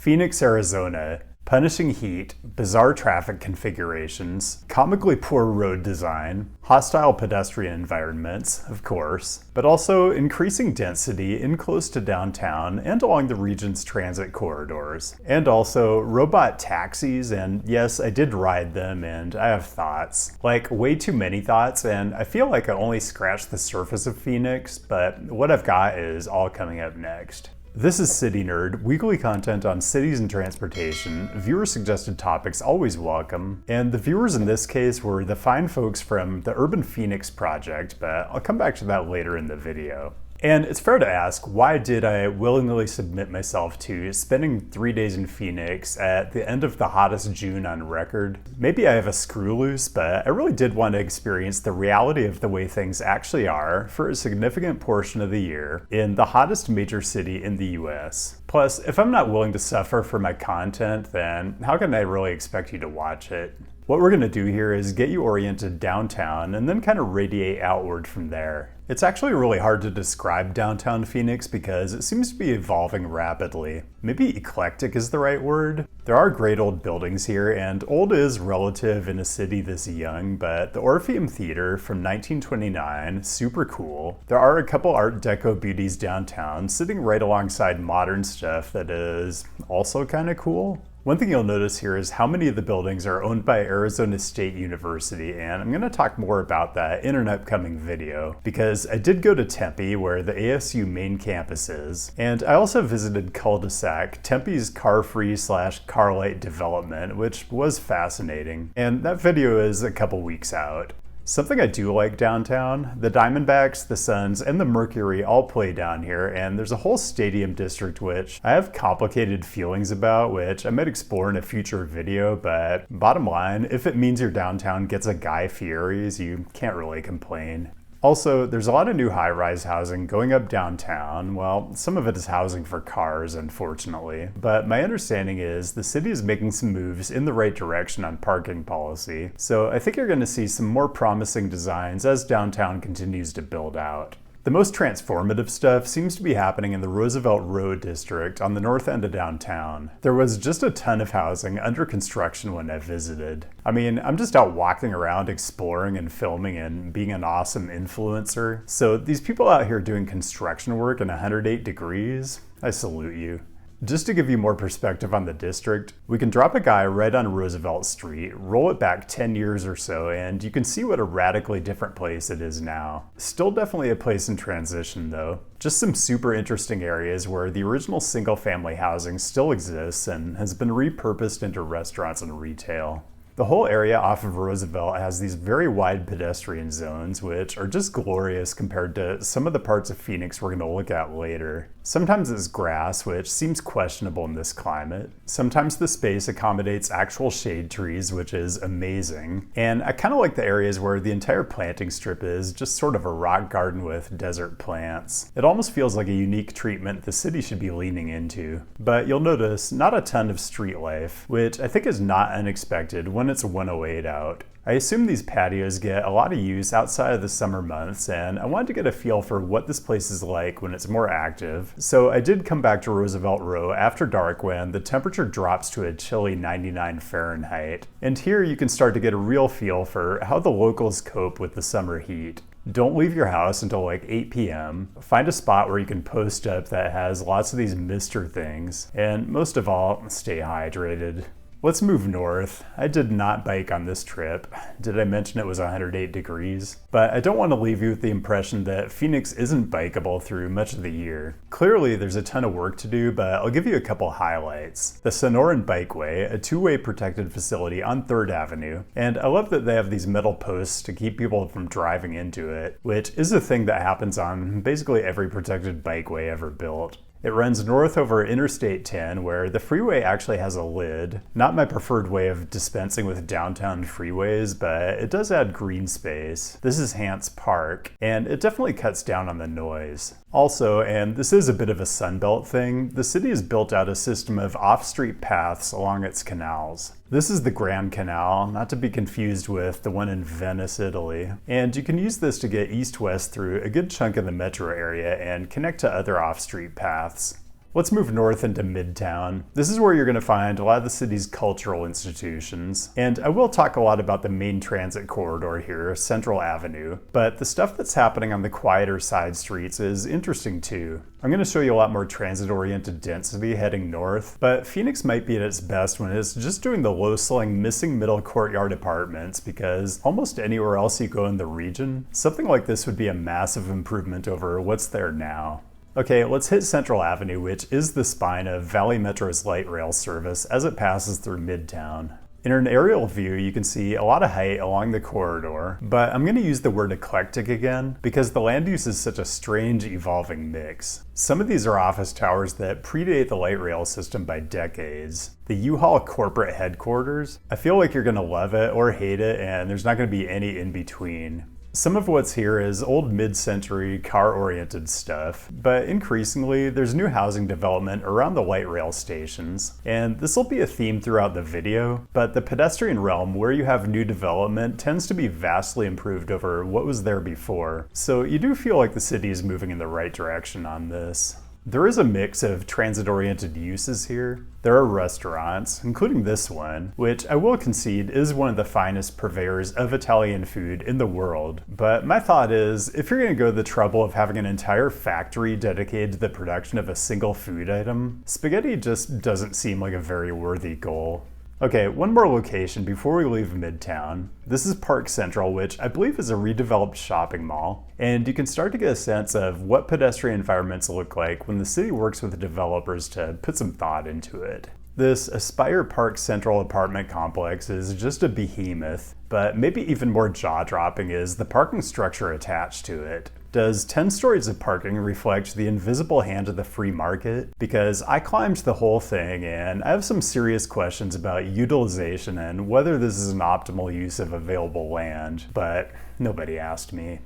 Phoenix, Arizona. Punishing heat, bizarre traffic configurations, comically poor road design, hostile pedestrian environments, of course, but also increasing density in close to downtown and along the region's transit corridors. And also robot taxis, and yes, I did ride them and I have thoughts. Like way too many thoughts, and I feel like I only scratched the surface of Phoenix, but what I've got is all coming up next. This is CityNerd, weekly content on cities and transportation. Viewer-suggested topics always welcome. And the viewers in this case were the fine folks from the Urban Phoenix Project, but I'll come back to that later in the video. And it's fair to ask, why did I willingly submit myself to spending 3 days in Phoenix at the end of the hottest June on record? Maybe I have a screw loose, but I really did want to experience the reality of the way things actually are for a significant portion of the year in the hottest major city in the US. Plus, if I'm not willing to suffer for my content, then how can I really expect you to watch it? What we're going to do here is get you oriented downtown and then kind of radiate outward from there. It's actually really hard to describe downtown Phoenix because it seems to be evolving rapidly. Maybe eclectic is the right word. There are great old buildings here, and old is relative in a city this young, but the Orpheum Theater from 1929, super cool. There are a couple Art Deco beauties downtown, sitting right alongside modern stuff that is also kind of cool. One thing you'll notice here is how many of the buildings are owned by Arizona State University, and I'm going to talk more about that in an upcoming video, because I did go to Tempe, where the ASU main campus is, and I also visited Cul-de-sac, Tempe's car-free / car-light development, which was fascinating, and that video is a couple weeks out. Something I do like downtown, the Diamondbacks, the Suns, and the Mercury all play down here, and there's a whole stadium district which I have complicated feelings about, which I might explore in a future video, but bottom line, if it means your downtown gets a Guy Fieri's, you can't really complain. Also, there's a lot of new high-rise housing going up downtown. Well, some of it is housing for cars, unfortunately. But my understanding is the city is making some moves in the right direction on parking policy. So I think you're going to see some more promising designs as downtown continues to build out. The most transformative stuff seems to be happening in the Roosevelt Road district on the north end of downtown. There was just a ton of housing under construction when I visited. I mean, I'm just out walking around exploring and filming and being an awesome influencer. So these people out here doing construction work in 108 degrees, I salute you. Just to give you more perspective on the district, we can drop a guy right on Roosevelt Street, roll it back 10 years or so, and you can see what a radically different place it is now. Still definitely a place in transition though. Just some super interesting areas where the original single-family housing still exists and has been repurposed into restaurants and retail. The whole area off of Roosevelt has these very wide pedestrian zones, which are just glorious compared to some of the parts of Phoenix we're going to look at later. Sometimes it's grass, which seems questionable in this climate. Sometimes the space accommodates actual shade trees, which is amazing. And I kind of like the areas where the entire planting strip is just sort of a rock garden with desert plants. It almost feels like a unique treatment the city should be leaning into. But you'll notice not a ton of street life, which I think is not unexpected when it's 108 out. I assume these patios get a lot of use outside of the summer months, and I wanted to get a feel for what this place is like when it's more active. So I did come back to Roosevelt Row after dark when the temperature drops to a chilly 99 Fahrenheit. And here you can start to get a real feel for how the locals cope with the summer heat. Don't leave your house until like 8 p.m. Find a spot where you can post up that has lots of these mister things. And most of all, stay hydrated. Let's move north. I did not bike on this trip. Did I mention it was 108 degrees? But I don't want to leave you with the impression that Phoenix isn't bikeable through much of the year. Clearly there's a ton of work to do, but I'll give you a couple highlights. The Sonoran Bikeway, a two-way protected facility on 3rd Avenue, and I love that they have these metal posts to keep people from driving into it, which is a thing that happens on basically every protected bikeway ever built. It runs north over Interstate 10, where the freeway actually has a lid. Not my preferred way of dispensing with downtown freeways, but it does add green space. This is Hance Park, and it definitely cuts down on the noise. Also, and this is a bit of a Sunbelt thing, the city has built out a system of off-street paths along its canals. This is the Grand Canal, not to be confused with the one in Venice, Italy. And you can use this to get east-west through a good chunk of the metro area and connect to other off-street paths. Let's move north into Midtown. This is where you're going to find a lot of the city's cultural institutions. And I will talk a lot about the main transit corridor here, Central Avenue, but the stuff that's happening on the quieter side streets is interesting too. I'm going to show you a lot more transit-oriented density heading north, but Phoenix might be at its best when it's just doing the low-selling missing middle courtyard apartments, because almost anywhere else you go in the region, something like this would be a massive improvement over what's there now. Okay, let's hit Central Avenue, which is the spine of Valley Metro's light rail service as it passes through Midtown. In an aerial view, you can see a lot of height along the corridor, but I'm going to use the word eclectic again because the land use is such a strange, evolving mix. Some of these are office towers that predate the light rail system by decades. The U-Haul corporate headquarters, I feel like you're going to love it or hate it, and there's not going to be any in between. Some of what's here is old mid-century car-oriented stuff, but increasingly there's new housing development around the light rail stations. And this will be a theme throughout the video, but the pedestrian realm where you have new development tends to be vastly improved over what was there before. So you do feel like the city is moving in the right direction on this. There is a mix of transit-oriented uses here. There are restaurants, including this one, which I will concede is one of the finest purveyors of Italian food in the world. But my thought is, if you're going to go to the trouble of having an entire factory dedicated to the production of a single food item, spaghetti just doesn't seem like a very worthy goal. Okay, one more location before we leave Midtown. This is Park Central, which I believe is a redeveloped shopping mall, and you can start to get a sense of what pedestrian environments look like when the city works with the developers to put some thought into it. This Aspire Park Central apartment complex is just a behemoth, but maybe even more jaw-dropping is the parking structure attached to it. Does 10 stories of parking reflect the invisible hand of the free market? Because I climbed the whole thing and I have some serious questions about utilization and whether this is an optimal use of available land, but nobody asked me.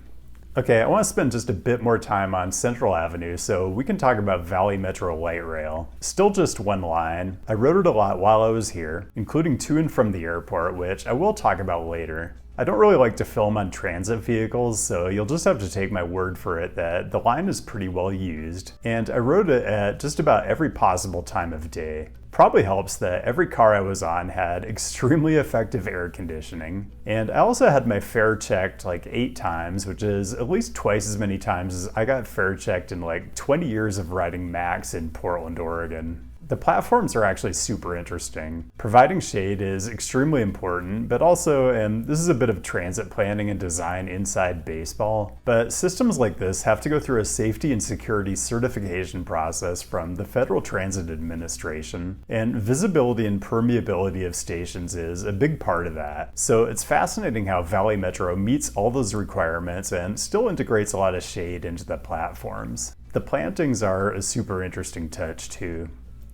Okay, I want to spend just a bit more time on Central Avenue so we can talk about Valley Metro Light Rail. Still just one line. I rode it a lot while I was here, including to and from the airport, which I will talk about later. I don't really like to film on transit vehicles, so you'll just have to take my word for it that the line is pretty well used, and I rode it at just about every possible time of day. Probably helps that every car I was on had extremely effective air conditioning, and I also had my fare checked like 8 times, which is at least twice as many times as I got fare checked in like 20 years of riding Max in Portland, Oregon. The platforms are actually super interesting. Providing shade is extremely important, but also, and this is a bit of transit planning and design inside baseball, but systems like this have to go through a safety and security certification process from the Federal Transit Administration, and visibility and permeability of stations is a big part of that. So it's fascinating how Valley Metro meets all those requirements and still integrates a lot of shade into the platforms. The plantings are a super interesting touch too.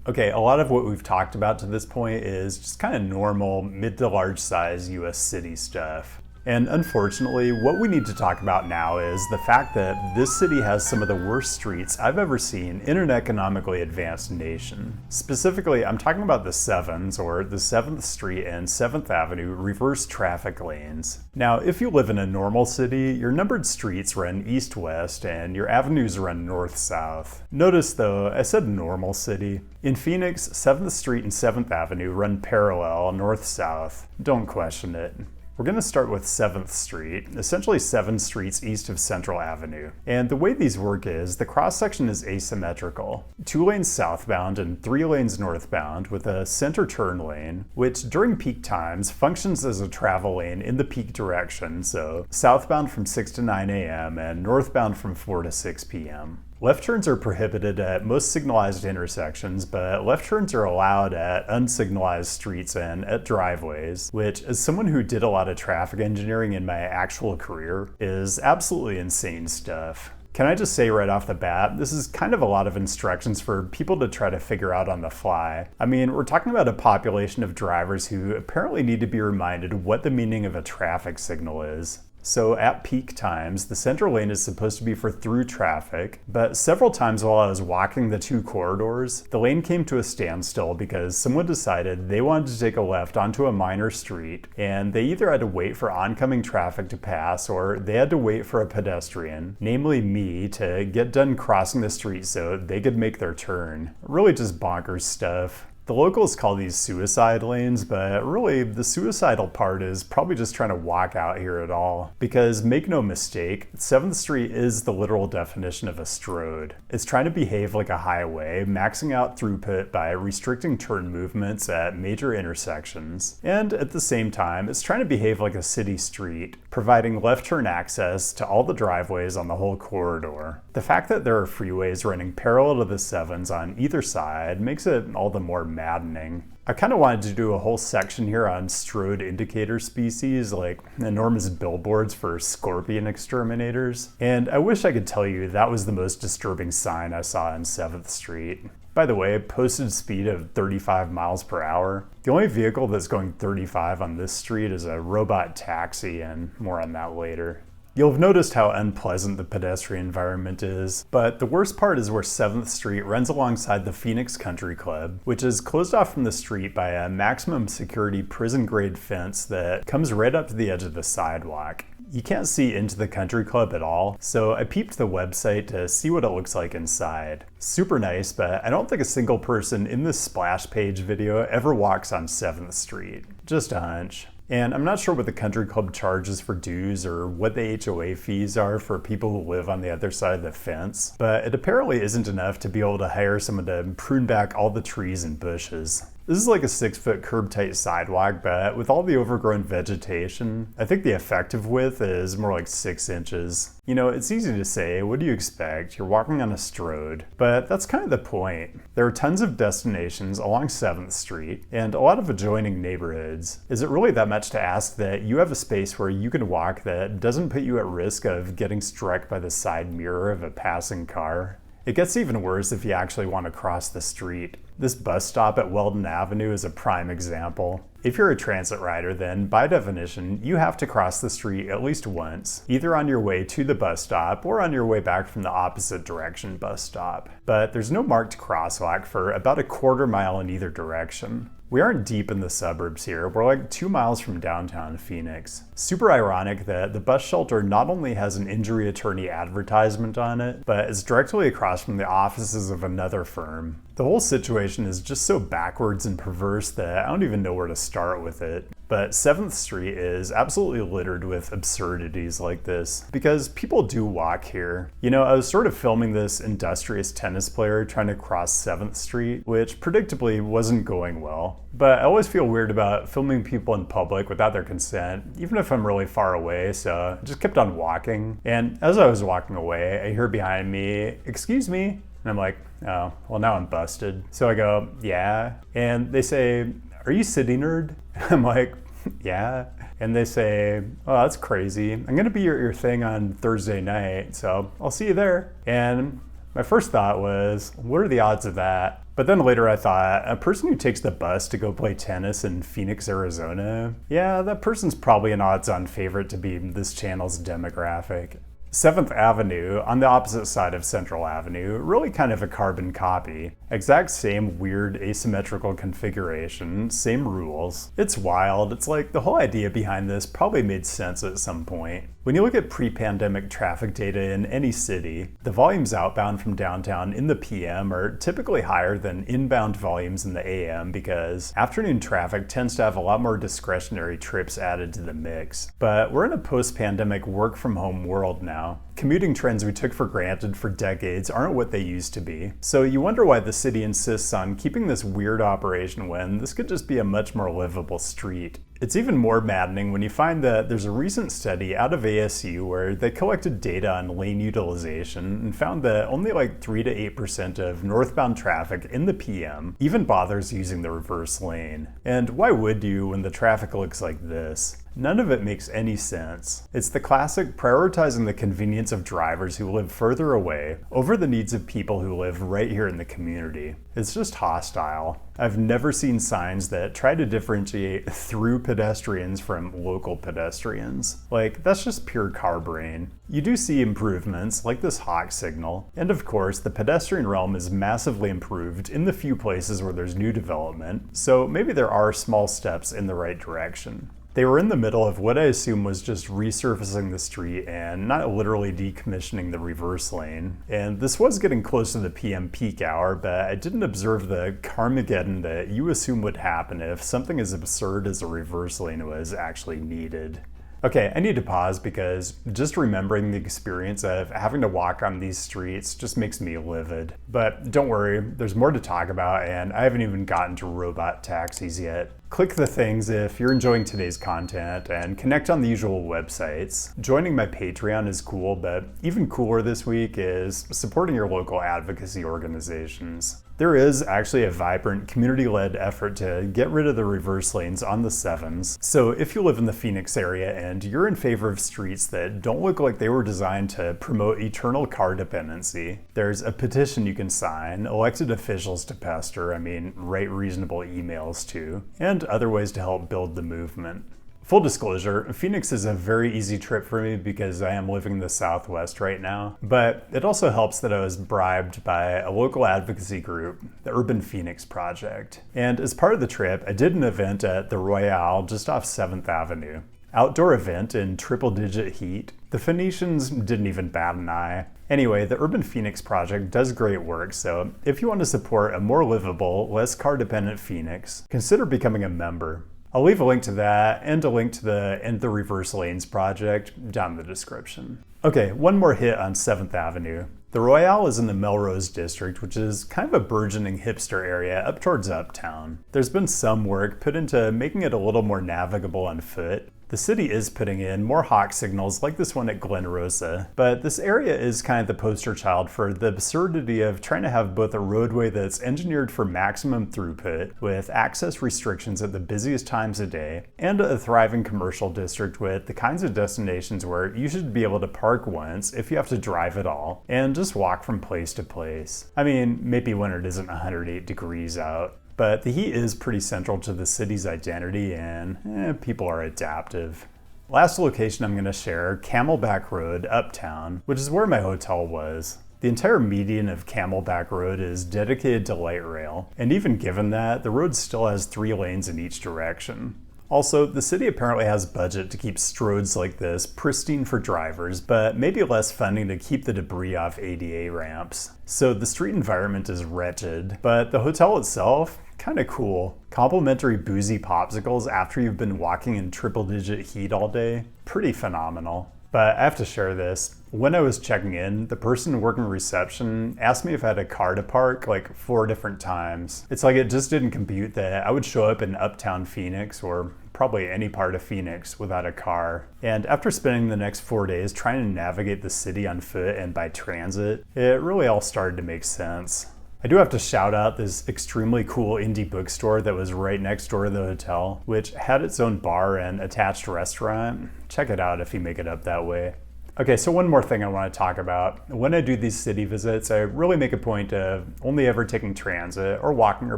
Okay, a lot of what we've talked about to this point is just kind of normal mid to large size US city stuff. And unfortunately, what we need to talk about now is the fact that this city has some of the worst streets I've ever seen in an economically advanced nation. Specifically, I'm talking about the 7s, or the 7th Street and 7th Avenue reverse traffic lanes. Now, if you live in a normal city, your numbered streets run east-west and your avenues run north-south. Notice though, I said normal city. In Phoenix, 7th Street and 7th Avenue run parallel north-south. Don't question it. We're going to start with 7th Street, essentially 7 streets east of Central Avenue. And the way these work is, the cross-section is asymmetrical. 2 lanes southbound and 3 lanes northbound with a center turn lane, which during peak times functions as a travel lane in the peak direction, so southbound from 6 to 9 a.m. and northbound from 4 to 6 p.m. Left turns are prohibited at most signalized intersections, but left turns are allowed at unsignalized streets and at driveways, which, as someone who did a lot of traffic engineering in my actual career, is absolutely insane stuff. Can I just say right off the bat, this is kind of a lot of instructions for people to try to figure out on the fly. I mean, we're talking about a population of drivers who apparently need to be reminded what the meaning of a traffic signal is. So at peak times, the center lane is supposed to be for through traffic, but several times while I was walking the two corridors, the lane came to a standstill because someone decided they wanted to take a left onto a minor street, and they either had to wait for oncoming traffic to pass or they had to wait for a pedestrian, namely me, to get done crossing the street so they could make their turn. Really just bonkers stuff. The locals call these suicide lanes, but really the suicidal part is probably just trying to walk out here at all. Because make no mistake, 7th Street is the literal definition of a strode. It's trying to behave like a highway, maxing out throughput by restricting turn movements at major intersections. And at the same time, it's trying to behave like a city street, providing left turn access to all the driveways on the whole corridor. The fact that there are freeways running parallel to the 7s on either side makes it all the more maddening. I kind of wanted to do a whole section here on strode indicator species, like enormous billboards for scorpion exterminators, and I wish I could tell you that was the most disturbing sign I saw on 7th Street. By the way, posted speed of 35 miles per hour. The only vehicle that's going 35 on this street is a robot taxi, and more on that later. You'll have noticed how unpleasant the pedestrian environment is, but the worst part is where 7th Street runs alongside the Phoenix Country Club, which is closed off from the street by a maximum security prison-grade fence that comes right up to the edge of the sidewalk. You can't see into the country club at all, so I peeped the website to see what it looks like inside. Super nice, but I don't think a single person in this splash page video ever walks on 7th Street. Just a hunch. And I'm not sure what the country club charges for dues or what the HOA fees are for people who live on the other side of the fence, but it apparently isn't enough to be able to hire someone to prune back all the trees and bushes. This is like a 6-foot curb-tight sidewalk, but with all the overgrown vegetation, I think the effective width is more like 6 inches. You know, it's easy to say, what do you expect? You're walking on a strode. But that's kind of the point. There are tons of destinations along 7th Street, and a lot of adjoining neighborhoods. Is it really that much to ask that you have a space where you can walk that doesn't put you at risk of getting struck by the side mirror of a passing car? It gets even worse if you actually want to cross the street. This bus stop at Weldon Avenue is a prime example. If you're a transit rider, then by definition, you have to cross the street at least once, either on your way to the bus stop or on your way back from the opposite direction bus stop. But there's no marked crosswalk for about a quarter mile in either direction. We aren't deep in the suburbs here, we're like 2 miles from downtown Phoenix. Super ironic that the bus shelter not only has an injury attorney advertisement on it, but is directly across from the offices of another firm. The whole situation is just so backwards and perverse that I don't even know where to start with it. But 7th Street is absolutely littered with absurdities like this, because people do walk here. You know, I was sort of filming this industrious tennis player trying to cross 7th Street, which predictably wasn't going well. But I always feel weird about filming people in public without their consent, even if I'm really far away, so I just kept on walking. And as I was walking away, I hear behind me, "Excuse me?" And I'm like, oh, well now I'm busted. So I go, yeah. And they say, "Are you CityNerd?" I'm like, yeah. And they say, "Oh, that's crazy. I'm gonna be your thing on Thursday night, so I'll see you there." And my first thought was, what are the odds of that? But then later I thought, a person who takes the bus to go play tennis in Phoenix, Arizona, yeah, that person's probably an odds-on favorite to be this channel's demographic. 7th Avenue, on the opposite side of Central Avenue, really kind of a carbon copy. Exact same weird asymmetrical configuration, same rules. It's wild. It's like the whole idea behind this probably made sense at some point. When you look at pre-pandemic traffic data in any city, the volumes outbound from downtown in the PM are typically higher than inbound volumes in the AM because afternoon traffic tends to have a lot more discretionary trips added to the mix. But we're in a post-pandemic work-from-home world now. Commuting trends we took for granted for decades aren't what they used to be. So you wonder why the city insists on keeping this weird operation when this could just be a much more livable street. It's even more maddening when you find that there's a recent study out of ASU where they collected data on lane utilization and found that only like 3 to 8% of northbound traffic in the PM even bothers using the reverse lane. And why would you when the traffic looks like this? None of it makes any sense. It's the classic prioritizing the convenience of drivers who live further away over the needs of people who live right here in the community. It's just hostile. I've never seen signs that try to differentiate through pedestrians from local pedestrians. Like, that's just pure car brain. You do see improvements, like this hawk signal, and of course, the pedestrian realm is massively improved in the few places where there's new development, so maybe there are small steps in the right direction. They were in the middle of what I assume was just resurfacing the street and not literally decommissioning the reverse lane. And this was getting close to the PM peak hour, but I didn't observe the Carmageddon that you assume would happen if something as absurd as a reverse lane was actually needed. Okay, I need to pause because just remembering the experience of having to walk on these streets just makes me livid. But don't worry, there's more to talk about, and I haven't even gotten to robot taxis yet. Click the things if you're enjoying today's content and connect on the usual websites. Joining my Patreon is cool, but even cooler this week is supporting your local advocacy organizations. There is actually a vibrant community-led effort to get rid of the reverse lanes on the 7s. So if you live in the Phoenix area and you're in favor of streets that don't look like they were designed to promote eternal car dependency, there's a petition you can sign, elected officials to pester, write reasonable emails to, and other ways to help build the movement. Full disclosure, Phoenix is a very easy trip for me because I am living in the Southwest right now, but it also helps that I was bribed by a local advocacy group, the Urban Phoenix Project. And as part of the trip, I did an event at the Royale just off 7th Avenue. Outdoor event in triple-digit heat. The Phoenicians didn't even bat an eye. Anyway, the Urban Phoenix Project does great work, so if you want to support a more livable, less car-dependent Phoenix, consider becoming a member. I'll leave a link to that and a link to the End the Reverse Lanes project down in the description. Okay, one more hit on 7th Avenue. The Royale is in the Melrose district, which is kind of a burgeoning hipster area up towards Uptown. There's been some work put into making it a little more navigable on foot. The city is putting in more hawk signals like this one at Glen Rosa, but this area is kind of the poster child for the absurdity of trying to have both a roadway that's engineered for maximum throughput with access restrictions at the busiest times of day, and a thriving commercial district with the kinds of destinations where you should be able to park once if you have to drive at all, and just walk from place to place. Maybe when it isn't 108 degrees out. But the heat is pretty central to the city's identity, and people are adaptive. Last location I'm going to share, Camelback Road, Uptown, which is where my hotel was. The entire median of Camelback Road is dedicated to light rail, and even given that, the road still has 3 lanes in each direction. Also, the city apparently has budget to keep stroads like this pristine for drivers, but maybe less funding to keep the debris off ADA ramps. So the street environment is wretched, but the hotel itself, kind of cool. Complimentary boozy popsicles after you've been walking in triple-digit heat all day, pretty phenomenal. But I have to share this. When I was checking in, the person working reception asked me if I had a car to park like 4 different times. It's like it just didn't compute that I would show up in Uptown Phoenix or probably any part of Phoenix without a car. And after spending the next 4 days trying to navigate the city on foot and by transit, it really all started to make sense. I do have to shout out this extremely cool indie bookstore that was right next door to the hotel, which had its own bar and attached restaurant. Check it out if you make it up that way. Okay, so one more thing I want to talk about. When I do these city visits, I really make a point of only ever taking transit or walking or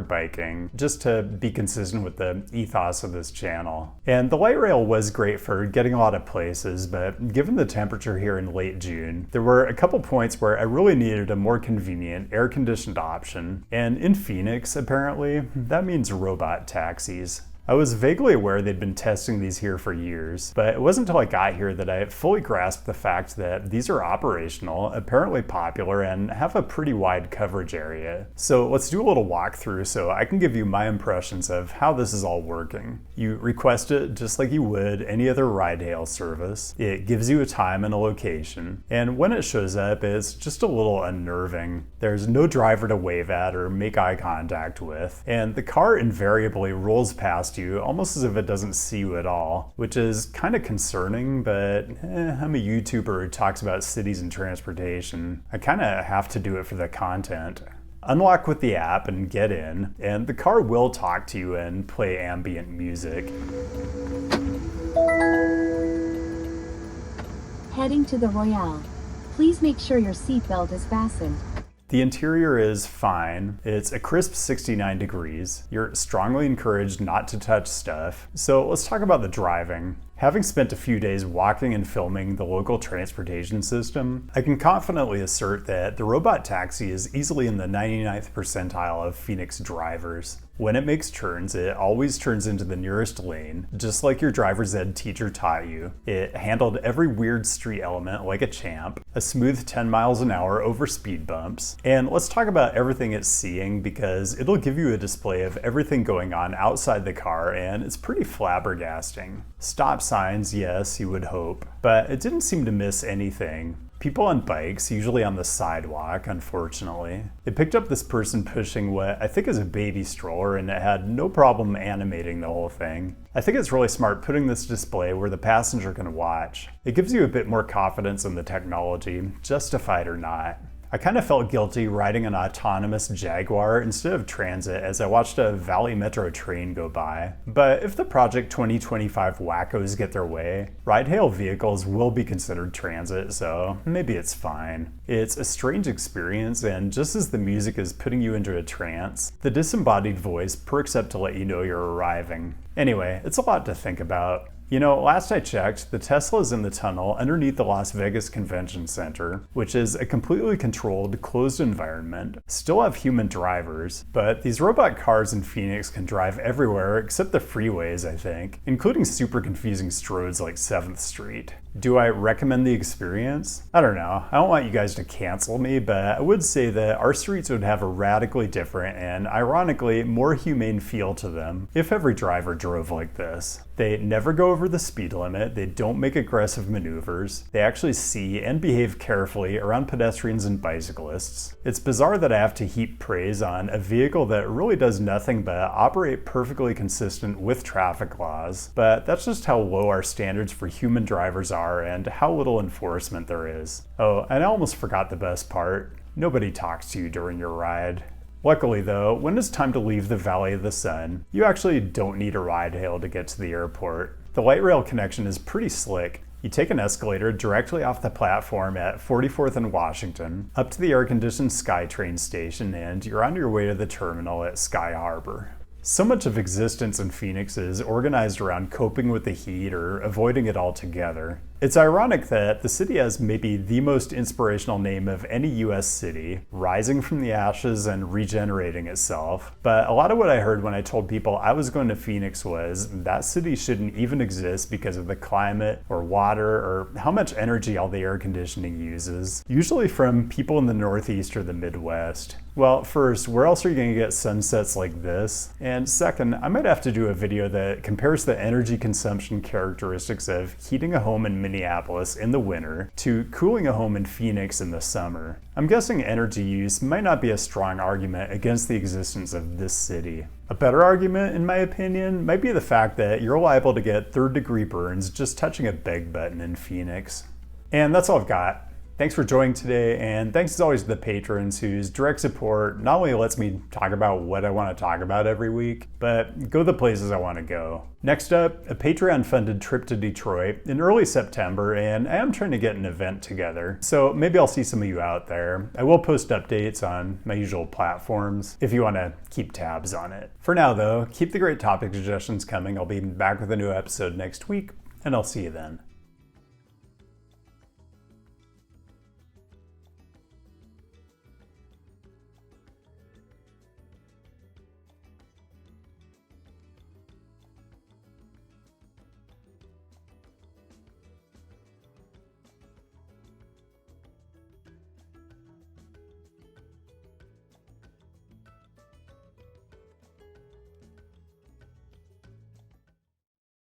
biking, just to be consistent with the ethos of this channel. And the light rail was great for getting a lot of places, but given the temperature here in late June, there were a couple points where I really needed a more convenient air-conditioned option. And in Phoenix, apparently, that means robot taxis. I was vaguely aware they'd been testing these here for years, but it wasn't until I got here that I fully grasped the fact that these are operational, apparently popular, and have a pretty wide coverage area. So let's do a little walkthrough so I can give you my impressions of how this is all working. You request it just like you would any other ride-hail service. It gives you a time and a location, and when it shows up, it's just a little unnerving. There's no driver to wave at or make eye contact with, and the car invariably rolls past you almost as if it doesn't see you at all, which is kind of concerning, but I'm a YouTuber who talks about cities and transportation. I kind of have to do it for the content. Unlock with the app and get in, and the car will talk to you and play ambient music. Heading to the Royale. Please make sure your seatbelt is fastened. The interior is fine. It's a crisp 69 degrees. You're strongly encouraged not to touch stuff. So let's talk about the driving. Having spent a few days walking and filming the local transportation system, I can confidently assert that the robot taxi is easily in the 99th percentile of Phoenix drivers. When it makes turns, it always turns into the nearest lane, just like your driver's ed teacher taught you. It handled every weird street element like a champ, a smooth 10 miles an hour over speed bumps. And let's talk about everything it's seeing, because it'll give you a display of everything going on outside the car, and it's pretty flabbergasting. Stop signs, yes, you would hope, but it didn't seem to miss anything. People on bikes, usually on the sidewalk, unfortunately. It picked up this person pushing what I think is a baby stroller, and it had no problem animating the whole thing. I think it's really smart putting this display where the passenger can watch. It gives you a bit more confidence in the technology, justified or not. I kind of felt guilty riding an autonomous Jaguar instead of transit as I watched a Valley Metro train go by. But if the Project 2025 wackos get their way, ride-hail vehicles will be considered transit, so maybe it's fine. It's a strange experience, and just as the music is putting you into a trance, the disembodied voice perks up to let you know you're arriving. Anyway, it's a lot to think about. You know, last I checked, the Tesla's in the tunnel underneath the Las Vegas Convention Center, which is a completely controlled, closed environment. Still have human drivers, but these robot cars in Phoenix can drive everywhere except the freeways, I think, including super confusing stroads like 7th Street. Do I recommend the experience? I don't know. I don't want you guys to cancel me, but I would say that our streets would have a radically different and, ironically, more humane feel to them if every driver drove like this. They never go over the speed limit, they don't make aggressive maneuvers, they actually see and behave carefully around pedestrians and bicyclists. It's bizarre that I have to heap praise on a vehicle that really does nothing but operate perfectly consistent with traffic laws, but that's just how low our standards for human drivers are and how little enforcement there is. Oh, and I almost forgot the best part. Nobody talks to you during your ride. Luckily though, when it's time to leave the Valley of the Sun, you actually don't need a ride hail to get to the airport. The light rail connection is pretty slick. You take an escalator directly off the platform at 44th and Washington, up to the air-conditioned SkyTrain station, and you're on your way to the terminal at Sky Harbor. So much of existence in Phoenix is organized around coping with the heat or avoiding it altogether. It's ironic that the city has maybe the most inspirational name of any US city, rising from the ashes and regenerating itself. But a lot of what I heard when I told people I was going to Phoenix was that city shouldn't even exist because of the climate or water or how much energy all the air conditioning uses, usually from people in the Northeast or the Midwest. Well, first, where else are you going to get sunsets like this? And second, I might have to do a video that compares the energy consumption characteristics of heating a home in Minneapolis in the winter to cooling a home in Phoenix in the summer. I'm guessing energy use might not be a strong argument against the existence of this city. A better argument, in my opinion, might be the fact that you're liable to get third-degree burns just touching a beg button in Phoenix. And that's all I've got. Thanks for joining today, and thanks as always to the patrons whose direct support not only lets me talk about what I want to talk about every week, but go the places I want to go. Next up, a Patreon-funded trip to Detroit in early September, and I am trying to get an event together, so maybe I'll see some of you out there. I will post updates on my usual platforms if you want to keep tabs on it. For now though, keep the great topic suggestions coming. I'll be back with a new episode next week, and I'll see you then.